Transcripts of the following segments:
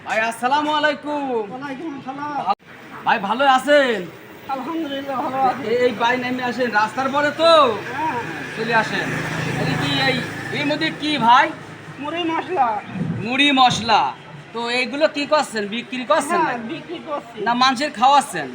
ভাই আসসালামু আলাইকুম। ওয়ালাইকুম আসসালাম। ভাই ভালো আছেন? আলহামদুলিল্লাহ ভালো আছি। এই ভাই নেমে আসেন রাস্তার পরে তো হ্যাঁ, চলে আসেন। এই কি এর মধ্যে কি ভাই? মুড়ি মশলা। মুড়ি মশলা। তো এইগুলো কি করছেন, বিক্রি করছেন হ্যাঁ, নাকি? বিক্রি করছি। না মানুষের খাওয়াচ্ছেন?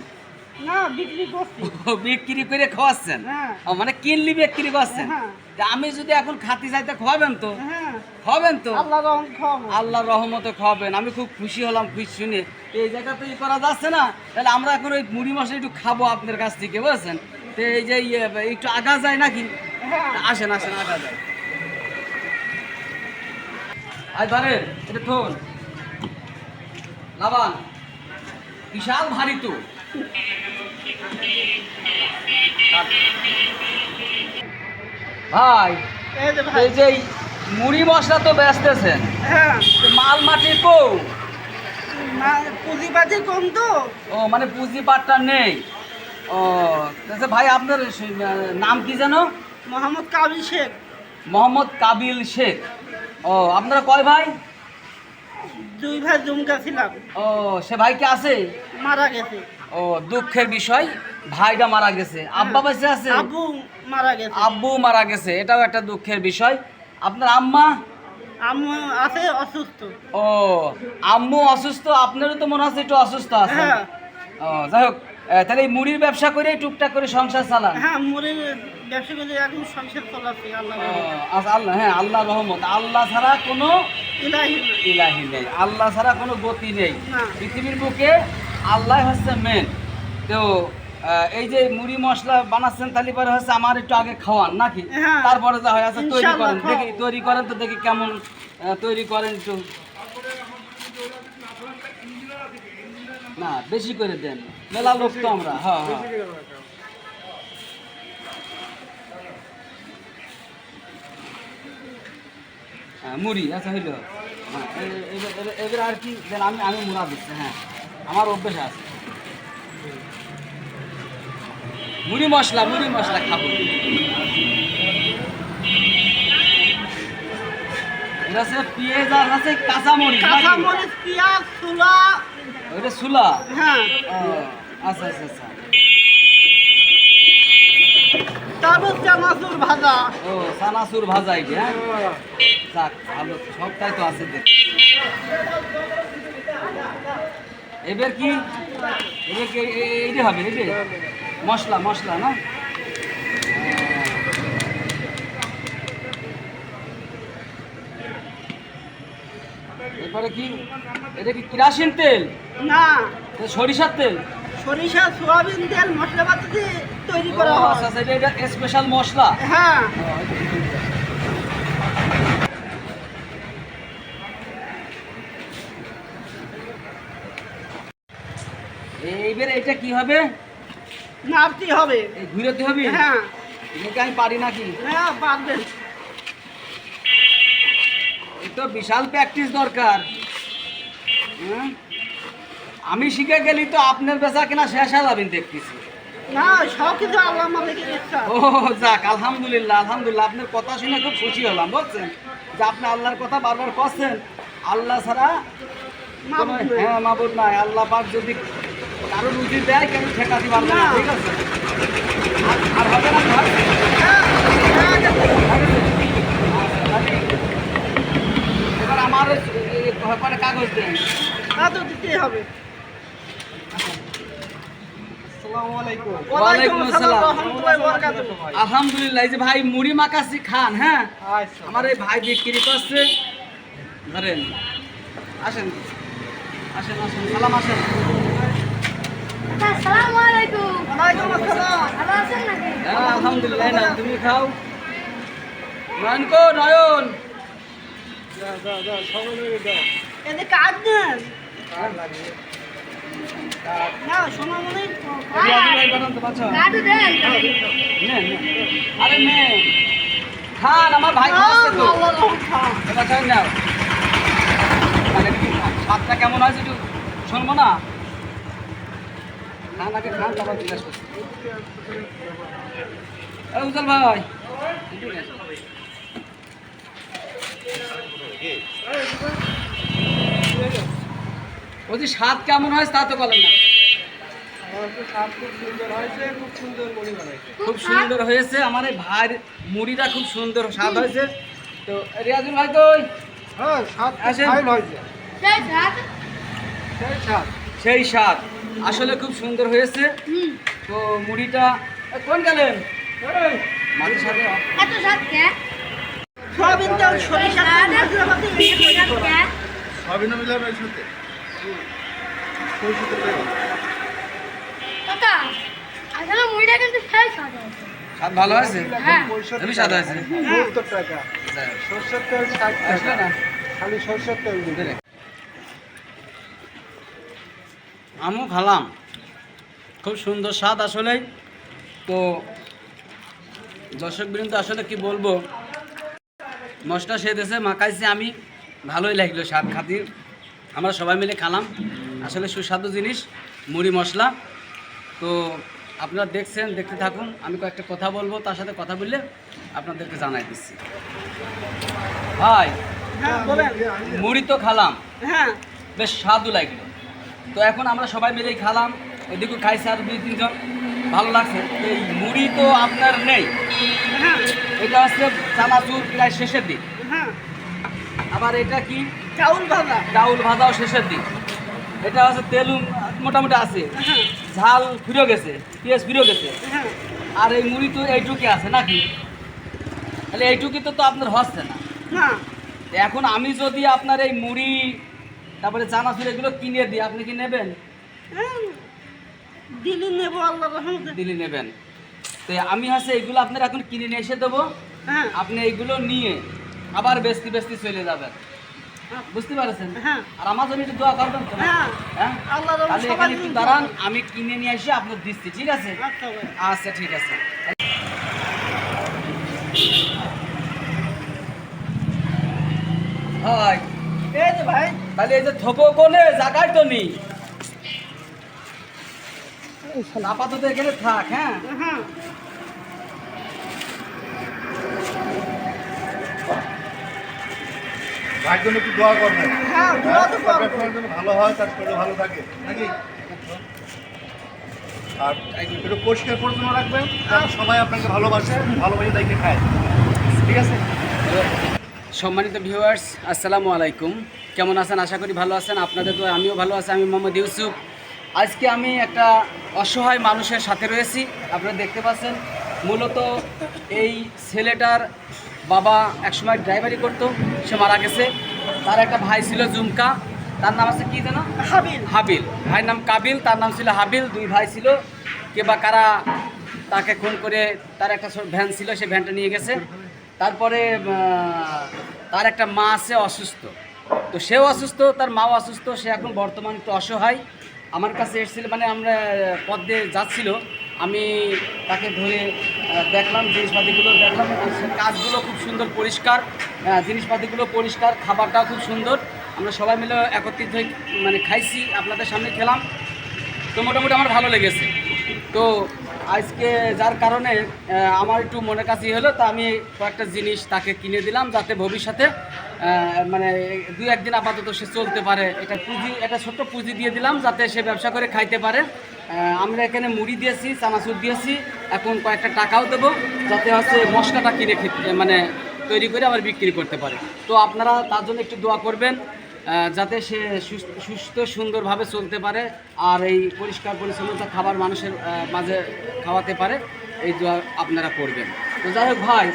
না, বিক্রি করছি। ও, বিক্রি করে খাওয়াচ্ছেন? হ্যাঁ। ও, মানে কিনলি বিক্রি করছেন? হ্যাঁ। তা আমি যদি এখন খাতি চাইতে খাওয়াবেন তো? হ্যাঁ, খাওয়াবেন তো? আল্লাহ রহম খাওয়াবো। আল্লাহর রহমতে খাওয়াবেন। আমি খুব খুশি হলাম খুশি শুনে। এই জায়গাতে করা যাচ্ছে না, তাহলে আমরা এখন ওই মুড়ি মশলা একটু খাবো আপনার কাছ থেকে, বুঝছেন? তো এই যে একটু আগা যায় নাকি? হ্যাঁ, আসেন আসেন, আগা যায়। আয় ধরেন, এটা থোন লাবান, বিশাল ভারী তো। ভাই এই যে ভাই। এই যে মুড়ি মশলা তো বেচতেছেন, হ্যাঁ, মাল মাটি কো? পুঁজিপাতি কম তো। ও, মানে পুঁজি পাটটা নেই। ও আচ্ছা ভাই, আপনার নাম কি জানো? মোহাম্মদ কাবিল শেখ। মোহাম্মদ কাবিল শেখ। ও, আপনারা কয় ভাই? দুই ভাই জুমকা ছিলাম, ও, সে ভাই কি আছে? মারা গেছে। ও, দুঃখের বিষয়, ভাইটা মারা গেছে। আব্বা বেঁচে আছে? আব্বু মারা গেছে। আব্বু মারা গেছে, এটাও একটা দুঃখের বিষয়। আপনার আম্মা? আম্মু আছে অসুস্থ। ও, আম্মু অসুস্থ, আপনারও তো মনে হচ্ছে একটু অসুস্থ আছে। হ্যাঁ। ও, যাই হোক, তাহলে এই মুড়ির ব্যবসা করে টুকটাক করে সংসার চালান? হ্যাঁ, মুড়ির ব্যবসা করে এখন সংসার চলাচ্ছে আল্লাহ ও, রহমতে। আচ্ছা, আল্লাহ, হ্যাঁ, আল্লাহ রহমত। আল্লাহ ছাড়া কোনো ইলাহি না। ইলাহি নেই, আল্লাহ ছাড়া কোনো গতি নেই না। পৃথিবীর বুকে। আল্লাহ হচ্ছে মেন। তো এই যে মুড়ি মশলা বানাচ্ছেন, তাহলে পরে হচ্ছে আমার একটু আগে খাওয়ান নাকি? হ্যাঁ। তারপরে যা হয়, আচ্ছা তৈরি ইনশাআল্লাহ করেন, দেখি খাওয়াবো। তৈরি করেন তো, দেখি কেমন তৈরি করেন একটু। না, বেশি করে দেন, মেলা লোক তো আমরা। হ্যাঁ হ্যাঁ, মুড়ি আচ্ছা হইলো। হ্যাঁ, এবার আর কি দেন? আমি আমি মুড়া দিচ্ছি। হ্যাঁ, আমার অভ্যেস আছে। মুড়ি মশলা খাবো। এটা হচ্ছে পেঁয়াজ আর আছে কাঁচামরিচ নাকি? কাঁচামরিচ, পেঁয়াজ, ছোলা। ওইটা সুলা? হ্যাঁ, ও, আচ্ছা আচ্ছা আচ্ছা। তারপর চানাচুর ভাজা। ও, চানাচুর ভাজা এটা? হ্যাঁ, যাক ভালো, সবটাই তো আছে দেখ। এবার কি এইটা হবে? এইটা মশলা মশলা না? এরপরে কি? এটা কি কেরাসিন তেল? না, এটা সরিষার তেল? সরিষা, সোয়াবিন তেল মশলাপাতি দিয়ে তৈরি করা ও, হয়। আচ্ছা আচ্ছা, এটা স্পেশাল মশলা। হ্যাঁ, এইবার এটা কি হবে? নাড়তে হবে। এই ঘুরাতে হবে? হ্যাঁ, এটা আমি পারি নাকি? হ্যাঁ পারবেন। এই তো বিশাল প্র্যাকটিস দরকার। হ্যাঁ? আমি শিখে গেলি তো আপনার বেচা কিনা শেষ হয়ে যাবেন দেখতেছি। না, সব কিছু আল্লাহ মালিকের ইচ্ছা। ও, যাক, আলহামদুলিল্লাহ আলহামদুলিল্লাহ। আপনার কথা শুনে খুব খুশি হলাম, বুঝছেন? যে আপনি আল্লাহর কথা বারবার করছেন। আল্লাহ ছাড়া কোনো, মাবুদ নাই। হ্যাঁ, মাবুদ নাই। আল্লাহ পাক যদি কারো রুজি দেয়, কেন ঠেকাতে পারবে না, না। ঠিক আছে? আর হবে না ভাই? হ্যাঁ, হ্যাঁ, এবার আমার ব্যাপারে কাগজ দেন। তা তো দিতেই হবে। ওয়ালাইকুম আসসালাম। রহমতুল্লাহি ওয়া বারাকাতুহু। আলহামদুলিল্লাহ। এই যে ভাই মুড়ি মাখাচ্ছি, খান। হ্যাঁ, আমার এই ভাই বিক্রি করছে। ধরেন, আসেন আসেন আসেন, সালাম, আসেন। আসসালামু আলাইকুম। ওয়ালাইকুম আসসালাম। ভালো আছেন নাকি? হ্যাঁ, আলহামদুলিল্লাহ। না, তুমি খাও। নয়ন কো, নয়ন। এতে কাজ নেন। না, সোনামণি। বানান তো, বাচ্চা। কাটু দেন। নে, নে। আরে নে, খান, আমার ভাই খাচ্ছে তো। আল্লাহ রহম খাও। এটা খাই নাও। মানে কি, স্বাদটা কেমন আছে একটু শুনবো না? খান আগে, খান, তারপর জিজ্ঞাসা করছি। উজ্জ্বল ভাই, বলছি স্বাদ কেমন হয় তা তো বলেন না। খুব সুন্দর হয়েছে, খুব সুন্দর মুড়ি বানাইছে। খুব সুন্দর হয়েছে, আমার এই ভাইয়ের মুড়িটা খুব সুন্দর স্বাদ হয়েছে। তো রিয়াজুল ভাই তো হ্যাঁ, স্বাদ তো আসেন। ফাইন হয়েছে। সেই স্বাদ। সেই স্বাদ আসলে খুব সুন্দর হয়েছে। তো মুড়িটা কোন গেলেন এই, মাঝে সাথে সোয়াবিন তেল সরিষা তেল মশলাপাতি দিয়ে তৈরি করা। সয়াবিনও মিলাবে এর সাথে। সরষের তেল দেবে। আসলে মুড়িটা কিন্তু সেই স্বাদ হয়েছে। স্বাদ ভালো হয়েছে, হ্যাঁ। 65 হেবি স্বাদ হয়েছে। 70 টাকা। সরষের তেল 60 আসলে টাকা। না খালি সরষের তেল দিবে। আমিও খালাম, খুব সুন্দর স্বাদ আসলেই। তো দর্শকবৃন্দ আসলে কি বলবো, মশলা সেদেছে মাখাইছি আমি, ভালোই লাগলো স্বাদ খাতির। আমরা সবাই মিলে খালাম, আসলে সুস্বাদু জিনিস মুড়ি মশলা। তো আপনারা দেখছেন, দেখতে থাকুন, আমি কয়েকটা কথা বলবো, তার সাথে কথা বললে আপনাদেরকে জানাই দিচ্ছি। ভাই হ্যাঁ বলেন। মুড়ি তো খালাম, হ্যাঁ বেশ স্বাদও লাগলো। তো এখন আমরা সবাই মিলেই খালাম, ওইদিকে খাইছে আর 2-3 জন, ভালো লাগছে। এই মুড়ি তো আপনার নেই, হ্যাঁ এটা হচ্ছে চানাচুর প্রায় শেষের দিক, হ্যাঁ আবার এটা কি চাউল ভাজা। ডাউল ভাজাও শেষের দিক, এটা হচ্ছে তেলু মোটামুটি আছে, হ্যাঁ ঝাল ফিরে গেছে, পেঁয়াজ ফিরে গেছে, হ্যাঁ আর এই মুড়ি তো এইটুকি আছে নাকি? তাহলে এইটুকি তো আপনার হচ্ছে না। না এখন আমি যদি আপনার এই মুড়ি তারপরে চানাচুর এগুলো কিনে দিই, আপনি কি নেবেন? হ্যাঁ, দিলি নেবো আল্লাহ রহমতে। দিলি নেবেন। তো আমি হচ্ছে এইগুলো আপনার এখন কিনে নিয়ে এসে দেবো, হ্যাঁ আপনি এইগুলো নিয়ে আবার বেস্তি বেস্তি চলে যাবেন, বুঝতে পারছেন? হ্যাঁ আর আমার জন্য একটু দোয়া করবেন তো? হ্যাঁ হ্যাঁ, আল্লাহ তাহলে রহমতে এখানে একটু দাঁড়ান, আমি কিনে নিয়ে এসে আপনার দিচ্ছি, ঠিক আছে? আচ্ছা ভাই। আচ্ছা ঠিক আছে। হয় এই যে ভাই তাহলে এই যে থোপো কোনে জায়গায় তো নেই, আপাতত এখানে থাক। হ্যাঁ হ্যাঁ ভাইয়ের জন্য একটু দোয়া করবেন। হ্যাঁ দোয়া তো তার করবো। ব্যবসার জন্য ভালো হয়, তার শরীর ভালো থাকে নাকি? আর একটু পরিষ্কার পরিচ্ছন্ন রাখবেন, আর সবাই আপনাকে ভালোবাসে, ভালোবাসে তাইকে খায়, ঠিক আছে? সম্মানিত ভিউয়ার্স, আসসালামু আলাইকুম। কেমন আছেন? আশা করি ভালো আছেন। আপনাদের তো আমিও ভালো আছি। আমি মোহাম্মদ ইউসুফ। আজকে আমি একটা অসহায় মানুষের সাথে রয়েছি, আপনারা দেখতে পাচ্ছেন। মূলত এই ছেলেটার বাবা একসময় ড্রাইভারি করতো, সে মারা গেছে। তার একটা ভাই ছিল জুমকা, তার নাম আছে কি যেন? হাবিল। হাবিল। ভাইয়ের নাম কাবিল, তার নাম ছিল হাবিল। 2 ভাই ছিল, কে বা কারা তাকে খুন করে, তার একটা ভ্যান ছিল, সে ভ্যানটা নিয়ে গেছে। তারপরে তার একটা মা আছে অসুস্থ, তো সেও অসুস্থ, তার মাও অসুস্থ, সে এখন বর্তমানে একটু অসহায়। আমার কাছে এসেছিল, মানে আমরা পথ দিয়ে যাচ্ছিল, আমি তাকে ধরে দেখলাম, জিনিসপাতিগুলো দেখলাম, কাজগুলো খুব সুন্দর পরিষ্কার, জিনিসপাতিগুলো পরিষ্কার, খাবারটাও খুব সুন্দর। আমরা সবাই মিলে একত্রিত হয়ে মানে খাইছি, আপনাদের সামনে খেলাম। তো মোটামুটি আমার ভালো লেগেছে। তো আজকে যার কারণে আমার একটু মনে কাছে হলো, তো আমি কয়েকটা জিনিস তাকে কিনে দিলাম, যাতে ভবিষ্যতে মানে 2-1 দিন আপাতত সে চলতে পারে। এটা পুঁজি, একটা ছোট্ট পুঁজি দিয়ে দিলাম, যাতে সে ব্যবসা করে খাইতে পারে। আমরা এখানে মুড়ি দিয়েছি, চানাচুর দিয়েছি, এখন কয়েকটা টাকাও দেবো, যাতে হচ্ছে মশলাটা কিনে খেতে মানে তৈরি করে আবার বিক্রি করতে পারে। তো আপনারা তার জন্য একটু দোয়া করবেন, যাতে সে সুস্থ সুন্দরভাবে চলতে পারে, আর এই পরিষ্কার পরিচ্ছন্নতা খাবার মানুষের মাঝে খাওয়াতে পারে, এই দোয়া আপনারা করবেন। তো যাই হোক ভাই,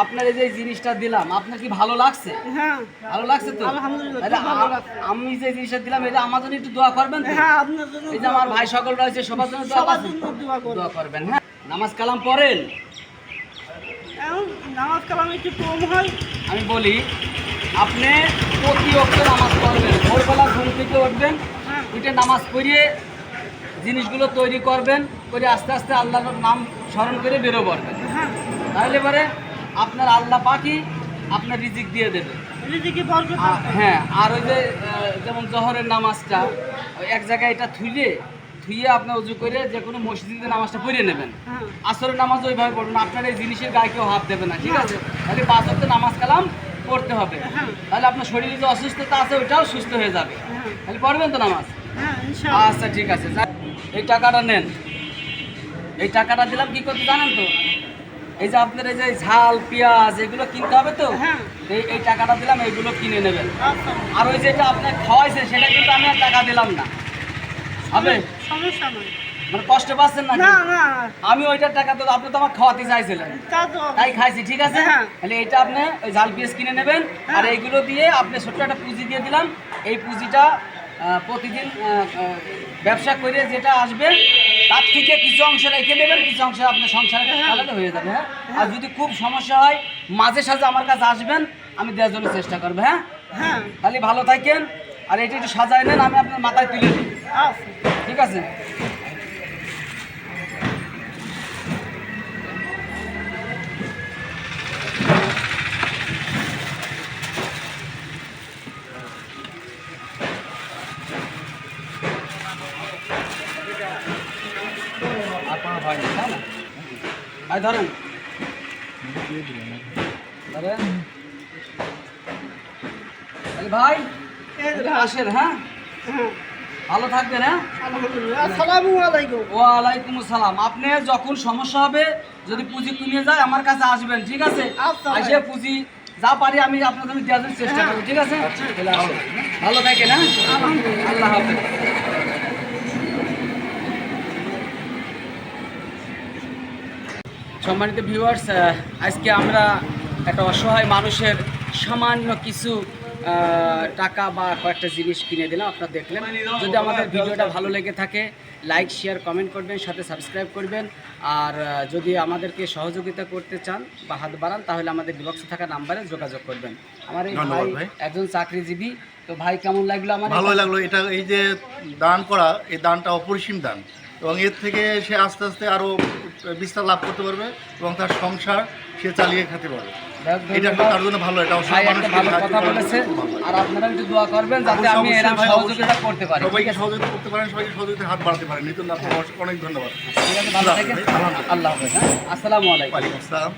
আপনার এই যে জিনিসটা দিলাম, আপনার কি ভালো লাগছে? হ্যাঁ ভালো লাগছে তো? আলহামদুলিল্লাহ, তাহলে খুব ভালো লাগছে। আমি যে জিনিসটা দিলাম, এটা আমার জন্য একটু দোয়া করবেন তো? হ্যাঁ আপনার জন্য এই যে আমার ভাই সকল রয়েছে, সবার জন্য দোয়া সবার করবেন? জন্য দোয়া করবো। দোয়া করবেন। হ্যাঁ, নামাজ কালাম পড়েন? এখন নামাজ কালাম একটু কম হয়। আমি বলি, আপনি প্রতি ওয়াক্ত নামাজ পড়বেন, ভোরবেলা ঘুম থেকে উঠবেন, হ্যাঁ উঠে নামাজ পড়িয়ে জিনিসগুলো তৈরি করবেন, করে আস্তে আস্তে আল্লাহর নাম স্মরণ করে বেরো পড়বেন। হ্যাঁ তাহলে পরে আপনার আল্লাহ পাকই আপনার রিজিক দিয়ে দেবে। এদিকে বরকত আছে। হ্যাঁ, আর ওই যে যেমন জহরের নামাজটা ওই এক জায়গায় এটা থুইয়ে আপনি উজু করে যে কোনো মসজিদে নামাজটা পড়িয়ে নেবেন। হ্যাঁ আসরের নামাজ ওইভাবে পড়বেন, আপনার এই জিনিসের গায়ে কেউ হাত দেবে না, ঠিক আছে? তাহলে 5 ওয়াক্ত নামাজ কালাম পড়তে হবে। হ্যাঁ। তাহলে আপনার শরীরে যে অসুস্থতা আছে ওইটাও সুস্থ হয়ে যাবে। হ্যাঁ। তাহলে পড়বেন তো নামাজ? হ্যাঁ ইনশাআল্লাহ। আচ্ছা ঠিক আছে, এই টাকাটা নেন। এই টাকাটা দিলাম কি করতে জানেন তো? এই যে আপনার এই যে ঝাল পেঁয়াজ এগুলো কিনতে হবে তো, হ্যাঁ। এই টাকাটা দিলাম, এইগুলো কিনে নেবেন। আচ্ছা আর ওই যেটা আপনার খাওয়াইছে সেটা কিন্তু আমি আর টাকা দিলাম না, হবে? সমস্যা নাই। মানে কষ্ট পাচ্ছেন না? না না আমি ওইটার টাকা তো আপনি তো আমার খাওয়াতে চাইছিলেন, তা তো তাই খাইছি, ঠিক আছে? হ্যাঁ। তাহলে এটা আপনি ওই ঝাল পেঁয়াজ কিনে নেবেন। আর এইগুলো দিয়ে আপনি ছোট্ট একটা পুঁজি দিয়ে দিলাম। এই পুঁজিটা প্রতিদিন ব্যবসা করে যেটা আসবে তার থেকে কিছু অংশ রেখে দেবেন, কিছু অংশ আপনার সংসারে চালালে হয়ে যাবে। হ্যাঁ, আর যদি খুব সমস্যা হয় মাঝে সাঝে আমার কাছে আসবেন, আমি দেওয়ার জন্য চেষ্টা করবো। হ্যাঁ, হ্যাঁ তাহলে ভালো থাকেন। আর এটা একটু সাজায় নেন, আমি আপনার মাথায় তুলে দিই, আচ্ছা ঠিক আছে? আপনার হয় না, তাই না? ভাই ধরেন, ধরেন। তাহলে ভাই এই যে আসেন। হ্যাঁ, হ্যাঁ ভালো থাকবেন। হ্যাঁ, আলহামদুলিল্লাহ। আসসালামু আলাইকুম। ওয়ালাইকুম আসসালাম। আপনি যখন সমস্যা হবে যদি পুঁজি কমিয়ে যায় আমার কাছে আসবেন, ঠিক আছে? আচ্ছা ভাই। আসে পুঁজি যা পারি আমি আপনার জন্য দেওয়ার জন্য চেষ্টা করবো, ঠিক আছে? তাহলে আসুন। ভালো থাকেন। হ্যাঁ, আলহামদুলিল্লাহ। আল্লাহ হাফেজ। সম্মানিত ভিউয়ার্স, আজকে আমরা একটা অসহায় মানুষের সামান্য কিছু টাকা বা কয়েকটা জিনিস কিনে দিলাম, আপনারা দেখলেন। যদি আমাদের ভিডিওটা ভালো লেগে থাকে লাইক শেয়ার কমেন্ট করবেন, সাথে সাবস্ক্রাইব করবেন। আর যদি আমাদেরকে সহযোগিতা করতে চান বা হাত বাড়ান তাহলে আমাদের বিবক্সে থাকা নাম্বারে যোগাযোগ করবেন। আমার এই ধন্যবাদ ভাই ভাই। একজন চাকরিজীবী। তো ভাই কেমন লাগলো আমার? ভালোই লাগলো। এটা এই যে দান করা, এই দানটা অপরিসীম দান, এবং এর থেকে সে আস্তে আস্তে আরও বিস্তার লাভ করতে পারবে এবং তার সংসার সে চালিয়ে খেতে পারবে। এটা তার জন্য ভালো। এটা ভাই একটা ভালো কথা বলেছে। আর আপনারা একটু দোয়া করবেন যাতে আমি এরকম সহযোগিতা করতে পারি। সবাইকে সহযোগিতা করতে পারেন, সবাইকে সহযোগিতা হাত বাড়াতে পারেন। নিতুন আপনাকে অনেক ধন্যবাদ। ঠিক আছে, ভালো থাকেন। আল্লাহ হাফেজ। হ্যাঁ, আসসালামু আলাইকুম। ওয়ালাইকুম আসসালাম।